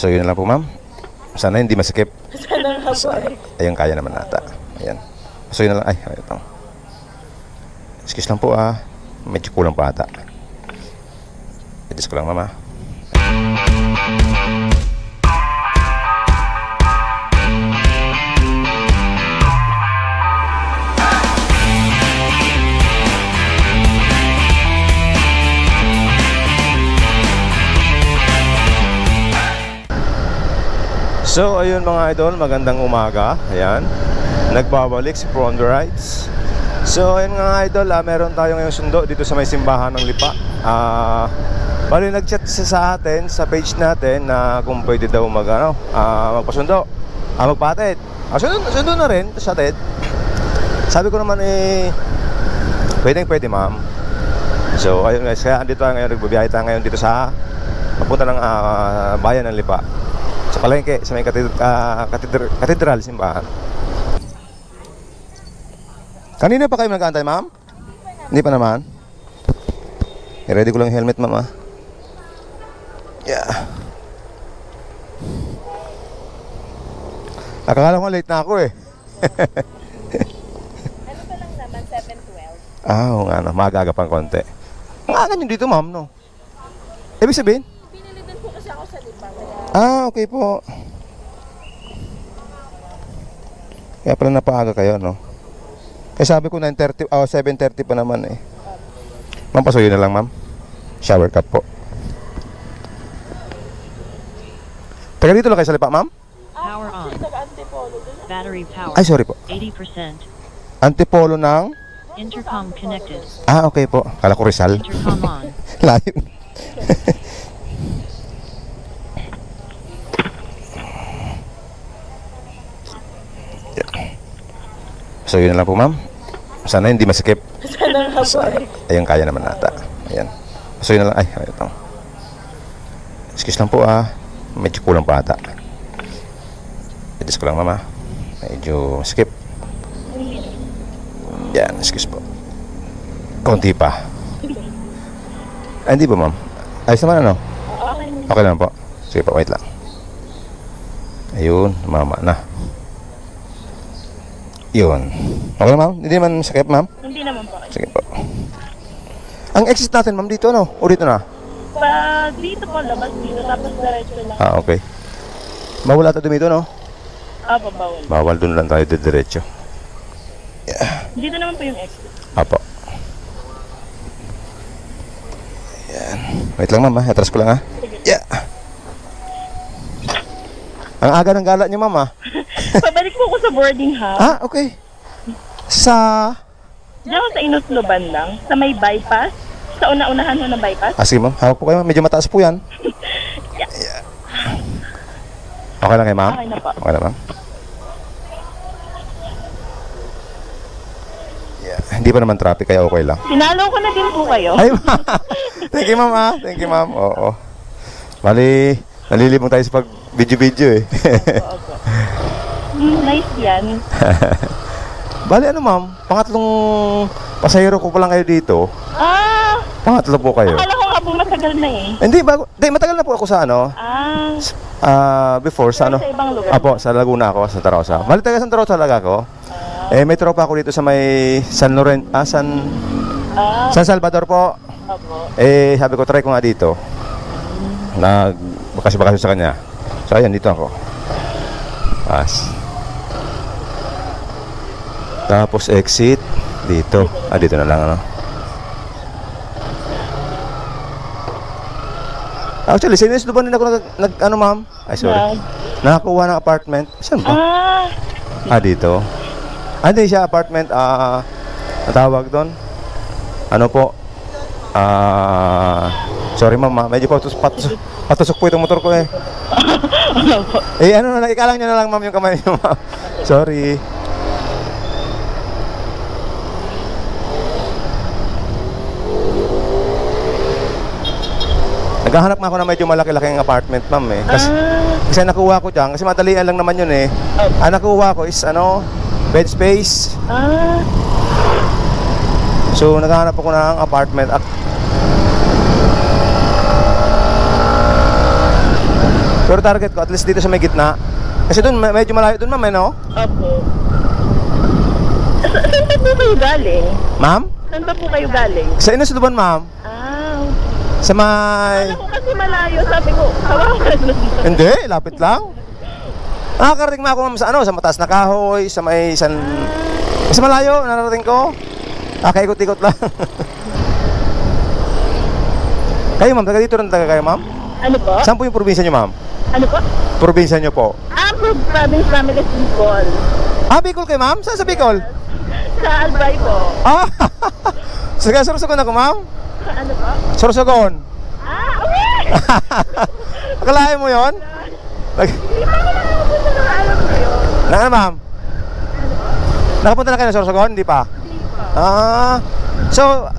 So yun lang po ma'am. Sana hindi masikip. Sana nga po. Ayun, kaya naman nata. Ayan. So yun na lang. Ay, ito. Excuse lang po medyo kulang pa ata. Adjust ko lang mama. So ayun mga idol, magandang umaga. Ayan, nagbabalik si Pro on the Rides. So ayun mga idol, meron tayo ngayong sundo dito sa may simbahan ng Lipa. Bali nag-chat sa atin sa page natin na kung pwede daw magpasundo, magpatid. Sundo na rin sa atin. Sabi ko naman pwede ma'am. So ayun guys, kaya andito tayo ngayon, nagbabiyahe tayo ngayon dito sa papunta ng bayan ng Lipa, sa palengke, sa may katedral, simbahan. Kanina pa kayo nag-aantay, ma'am? Hindi pa naman? I-ready ko lang yung helmet, ma'am. Yeah. Nakakala ko late na ako eh. Ano pa lang naman, 7:12. Oo nga, maaga pang konti. Ang aga nyo dito, ma'am, no? Ibig sabihin? Pinilitan po kasi ako sa Lipa. Kaya... Okay po. Kaya pala napaaga kayo, no? Eh sabi ko 9:30, 7:30 pa naman eh. Ma'am, pasuyo na lang ma'am. Shower cup po. Taga dito lang kayo sa Lipa, ma'am? Power on. Battery power. Ay, sorry po. 80%. Antipolo ng? Intercom connected. Okay po. Kala ko Rizal. Intercom on. Layo. So yun na lang po ma'am. Sana hindi masikip. Sana nga po. Ayun, kaya naman nata. Ayan. So yun na lang. Ay, ito. Excuse lang po medyo kulang pa ata. Adjust ko lang mama. Medyo skip. Yan, excuse po. Konti pa. Ay, hindi ba ma'am? Ayos naman ano? Okay naman po. Sige po, wait lang. Ayun, mama na. Yun. Okay na ma'am? Hindi naman sakit ma'am? Hindi naman po. Sige po. Ang exit natin ma'am dito no? O dito na? Dito po, labas dito. Tapos diretso lang. Okay. Bawal ata dumito no? Bawal. Bawal, dun lang tayo diretso. Yeah. Dito naman po yung exit. Apo. Yan. Wait lang ma'am atras ko lang Yeah. Ang aga ng gala niyo ma'am Pabalik po ako sa boarding house. Okay. Sa? Diyan ako sa Inusloban lang. Sa may bypass. Sa una-unahan ho ng bypass. Sige ma'am, hawak po kayo ma'am. Medyo mataas po yan. Yeah. Okay lang kayo ma'am? Okay na po. Okay na ma'am. Yeah. Hindi pa naman traffic kaya okay lang. Pinalo ko na din po kayo. Ay ma'am. Thank you ma'am Thank you ma'am. Oo. Bali, nalilibang tayo sa pag video eh. Opo. Nice yan. Bali ano ma'am, pangatlong pasahero ko pa lang kayo dito. Pangatlo po kayo. Akala ko nga po matagal na eh. Hindi, matagal na po ako sa before sa Sa ibang lugar. Apo, sa Laguna ako, Santa Rosa. Bali taga Santa Rosa talaga ako. May tropa ako dito sa may San Salvador po. Opo. Sabi ko try ko nga dito. Bakasyon sa kanya. So ayan, dito ako. Tapos exit dito. Dito na lang Actually, sinis doon din ako ma'am. Ay, sorry. Nakakuha ng apartment. Saan ba? Dito. Hindi siya apartment. Natawag doon. Ano po? Sorry ma'am, medyo patusok po itong motor ko eh. Ikalang nyo na lang ma'am yung kamay nyo ma'am. Sorry. Naghahanap nga ako na medyo malaki-laking apartment ma'am eh. Kasi nakuha ko dyan, kasi madalian lang naman yun eh. Nakuha ko is bed space. So naghahanap ako ng apartment. Pero target ko, at least dito sa may gitna. Kasi doon, medyo malayo doon, ma'am, no? Opo. Saan pa po kayo galing? Ma'am? Saan pa po kayo galing? Sa Inusluban, ma'am. Ah, Sa may... alam ko kasi malayo. Sabi ko, kawakan na dito. Hindi, lapit lang. Nakakarating na ako, ma'am, sa ano, sa mataas na kahoy, sa may san... Mas malayo, nararating ko. Kakaikot-ikot lang. Kayo, ma'am, taga dito rin taga kayo, ma'am? Ano po? Saan po yung probinsya nyo, ma'am? Ano po? Probinsya nyo po. Province namin is Bicol. Bicol kayo, ma'am? Saan sa Bicol? Sa Albay po. Sige, Sorsogon ako, ma'am. Ano po? Sorsogon. Okay! Akalain mo yon? Hindi pa ko nakapunta ng alam ko yun. Ano, ma'am? Nakapunta na kayo ng Sorsogon? Hindi pa? Hindi pa. So,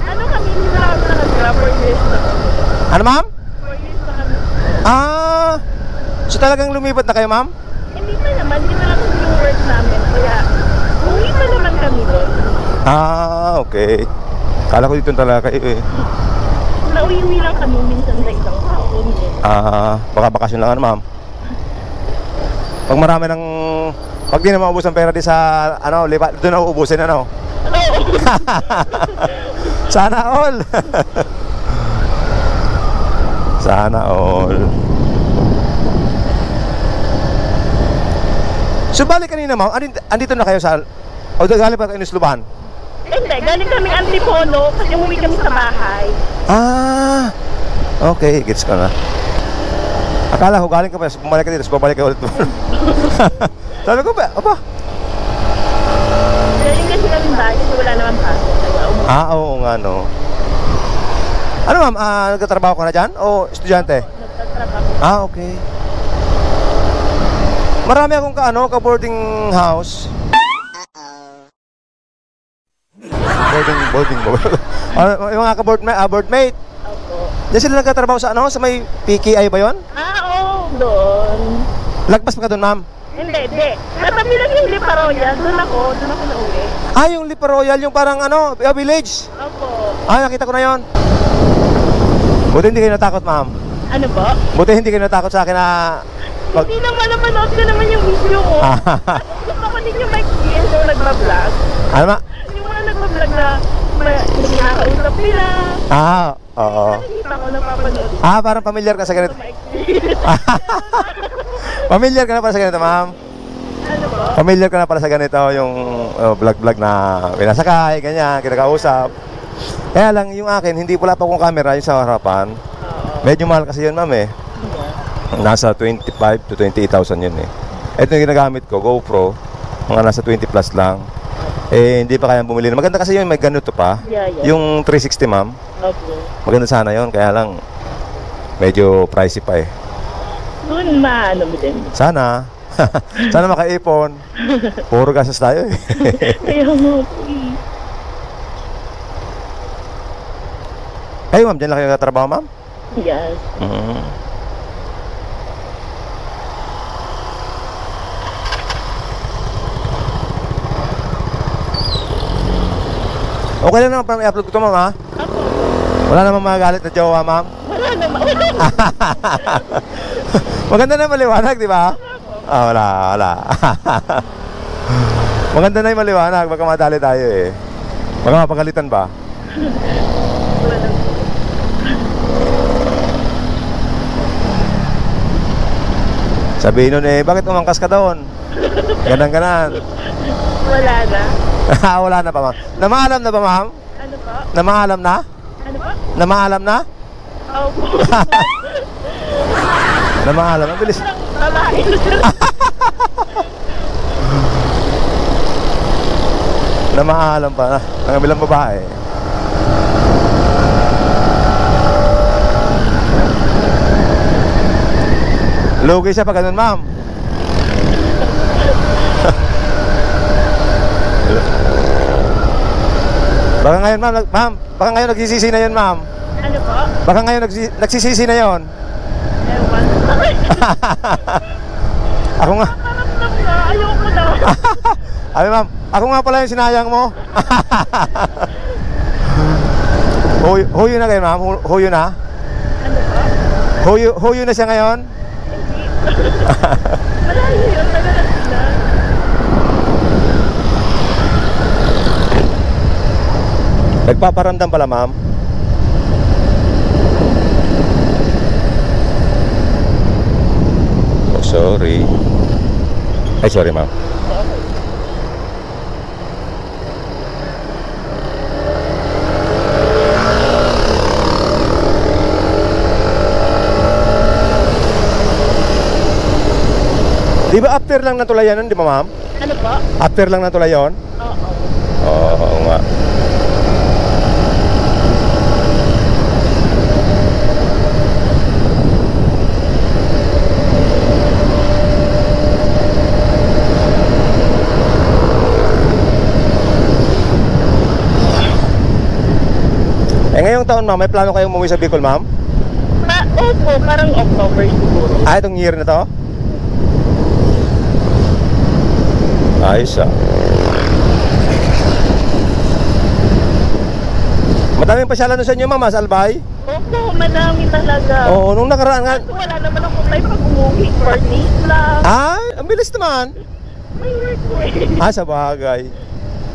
Ano kami, hindi na ako nakatira 4 years na kami. ano, ma'am? 4 years na kami. So talagang lumipat na kayo, ma'am? Hindi pa naman, hindi na lang kami yung work namin. Kaya, uwi pa naman kami doon. Okay. Kala ko dito talaga kayo eh. Nauwi-uwi lang kami minsan sa isang taon. Baka bakasyon lang, ano, ma'am? Pag marami ng... Pag di na maubos ang pera di sa, ano, lipat, doon na uubusin, ano? Oo. Sana all. Sana all. So balik kanina, ma'am, andito na kayo sa... O galing pa kayo Inusluban? Hindi, galing kaming Antipolo kasi umuwi kami sa bahay. Okay, gets ko na. Akala ko galing ka pa, bumalik ka dito, tapos babalik ka ulit. Sabi ko ba, apa? Galing kasi kami bahay kasi wala naman pasok. Kaya umuwi. Oo nga, no. Ano, ma'am, nagtatrabaho ka na dyan? O estudyante? Nagtatrabaho. Okay. Marami akong ka-boarding house. Boarding. Yung mga boardmate. Opo. Diyan sila nagtatrabaho sa ano? Sa may PKI ba yun? Oo, doon. Lagpas pa ka doon, ma'am? Hindi. Katabi lang yung Lipa Royal. Doon ako nauwi. Yung Lipa Royal, yung parang ano, village. Opo. Nakita ko na yon. Buti hindi kayo natakot, ma'am. Ano po? Buti hindi kayo natakot sa akin na... Hindi naman napanood ko naman yung video ko. Gusto ko din yung Mike Gies yung nagbablog. Ano, ma? Yung mga nagbablog na nakakausap nila. Oo. Nakikita ko napapanood. Parang familiar ka sa ganito. Mike Gies. Familiar ka na pala sa ganito, ma'am? Ano po? Familiar ka na pala sa ganito, yung vlog na pinasakay, ganyan, kinakausap. Kaya lang, yung akin, hindi wala pa akong camera yung sa harapan. Medyo mahal kasi yun, ma'am eh. Nasa 25 to 28,000 yun eh. Ito yung ginagamit ko, GoPro. Mga nasa 20 plus lang. Hindi pa kayang bumili. Maganda kasi yun, may ganito pa. Yeah. Yung 360, ma'am. Okay. Maganda sana yun, kaya lang medyo pricey pa eh. Doon maano mo din. Sana. Sana makaipon. Puro gastos tayo eh. Kaya mo, Kayo, ma'am, dyan lang kayo katrabaho, ma'am? yes. Okay lang naman, i-upload ko ito, ma'am, ha? Wala namang magalit na jowa, ma'am? Wala naman. Maganda na yung maliwanag, di ba? Wala. Maganda na yung maliwanag, baka madali tayo eh. Baka mapagalitan ba? Sabihin nun eh, bakit umangkas ka doon? Ganan. Wala na. Wala na pa, ma'am. Namaalam na ba, ma'am? Ano po? Namaalam na? Ano po? Namaalam na? Opo. Namaalam, ang bilis. Babae. Namaalam pa. Ang bilang babae. Lugi siya pag ganun, ma'am. Baka ngayon, ma'am, baka ngayon nagsisisi na yun, ma'am. Ano po? Baka ngayon nagsisisi na yun. Ewan. Ako nga. Paramdam na. Ayoko na. Abi, ma'am, ako nga pala yung sinayang mo. Huyo na kayo, ma'am? Huyo na? Ano po? Huyo na siya ngayon? Malayo yun, taga na sila. Nagpaparamdam pala, ma'am. Oh, sorry. Ay, sorry, ma'am. Di ba after lang ng tulayan nun, di ba, ma'am? Ano po? After lang ng tulayan? Oo. Oo nga. Ngayong taon, ma'am, may plano kayong umuwi sa Bicol, ma'am? Opo, parang October siguro. Itong year na to? Ayos ah. Madaming pasyalan doon sa inyo, ma'am, sa Albay? Opo, madami talaga. Oo, nung nakaraan nga. Wala naman ako tayo pag umuwi. 4 days lang. Ay, ang bilis naman. May work ko eh. Sa bagay.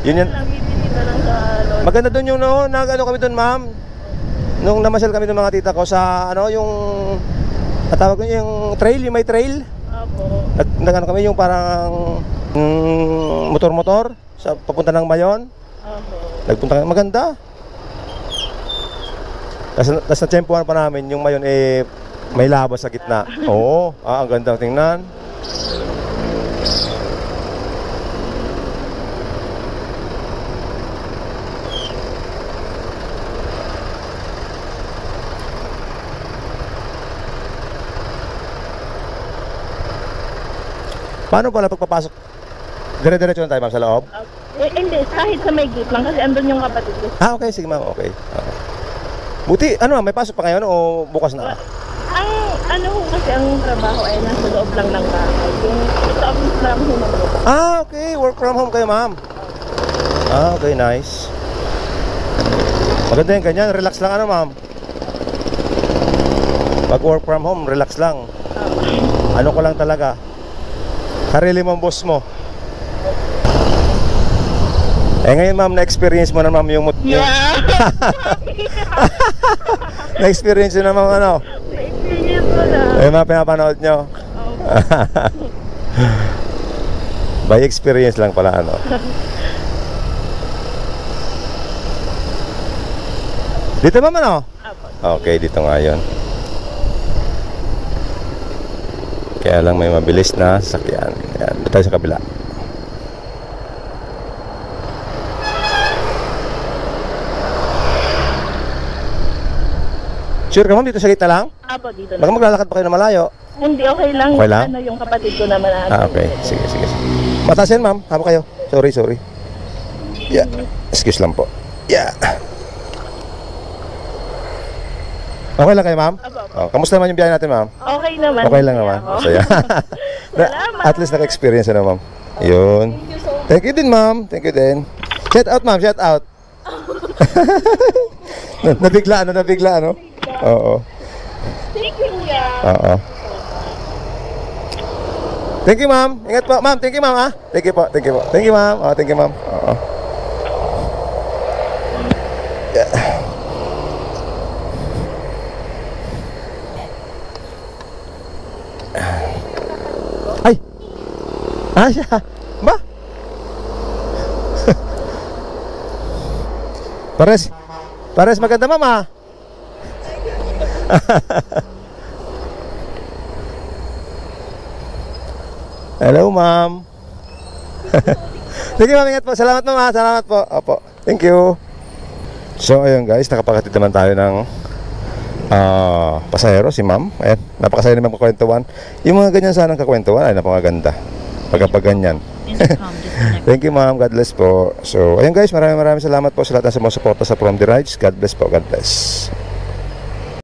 Yun yan. Lang, bibili na lang sa lolo. Maganda doon yung no, nag-ano kami doon, ma'am. Nung namasyal kami ng mga tita ko sa ano, yung natawag ko yung trail, yung may trail. Opo. Nag-ano kami yung parang motor-motor sa papunta ng Mayon. Opo. Nagpunta kami, maganda. Tapos na-tsempuhan pa namin yung Mayon eh may labas sa gitna. Oo, ang ganda tingnan. Paano pala pagpapasok? Dire-diretso na tayo, ma'am, sa loob? Hindi, kahit sa may gate lang kasi andun yung kapatid ko. Okay, sige, ma'am, okay. Buti, ano, may pasok pa ngayon o bukas na? Ang ano ho kasi ang trabaho ay nasa loob lang ng bahay. Yung sa office lang ho ng loob. Okay, work from home kayo, ma'am. Okay, nice. Maganda yung ganyan, relax lang, ano, ma'am? Pag work from home, relax lang. Ano ko lang talaga, sarili mong boss mo. Ngayon, ma'am, na-experience mo na, ma'am, yung Yeah! na-experience mo na, ma'am, ano? Na-experience ko na. Yung mga pinapanood nyo. By experience lang pala, ano? Dito, ma'am, ano? Okay, dito nga yun. Kaya lang may mabilis na sasakyan. Ayan, dito tayo sa kabila. Sure ka, ma'am, dito sa gitna lang? Apo, dito Baka na. maglalakad pa kayo na malayo. Hindi, okay lang. Okay lang? Ano yung kapatid ko naman natin. Okay, sige, sige, sige. Mataas yan, ma'am. Haba kayo. Sorry, sorry. Yeah, excuse lang po. Yeah. Okay lang kayo, ma'am? Apo, apo. Kamusta naman yung biyahe natin, ma'am? Okay naman. Okay lang naman. Ako. Masaya. Salamat. At least naka-experience na, ma'am. Yun. Thank you din, ma'am. Thank you din. Shout out, ma'am. Shout out. Nabigla, ano? Nabigla, ano? Oo. Thank you, yeah. Oo. Thank you, ma'am. Ingat po. Ma'am, thank you, ma'am, ha? Thank you po. Thank you po. Thank you, ma'am. Oh, thank you, ma'am. Oo. Yeah. Ay! Siya. Ba? Pares maganda, ma'am, ha? Hello, ma'am. Thank you, ma'am. Ingat po. Salamat, ma'am, ha? Salamat po. Opo. Thank you. So, ayun, guys. Nakapakatid naman tayo ng pasahero, si ma'am. Ayan. Napakasaya naman kakwentuhan. Yung mga ganyan sanang kakwentuhan ay napakaganda. Pagkapag ganyan. Intercom disconnected. Thank you, ma'am. God bless po. So, ayun, guys. Maraming salamat po sa lahat ng sumusuporta sa From the Rides. God bless po. God bless.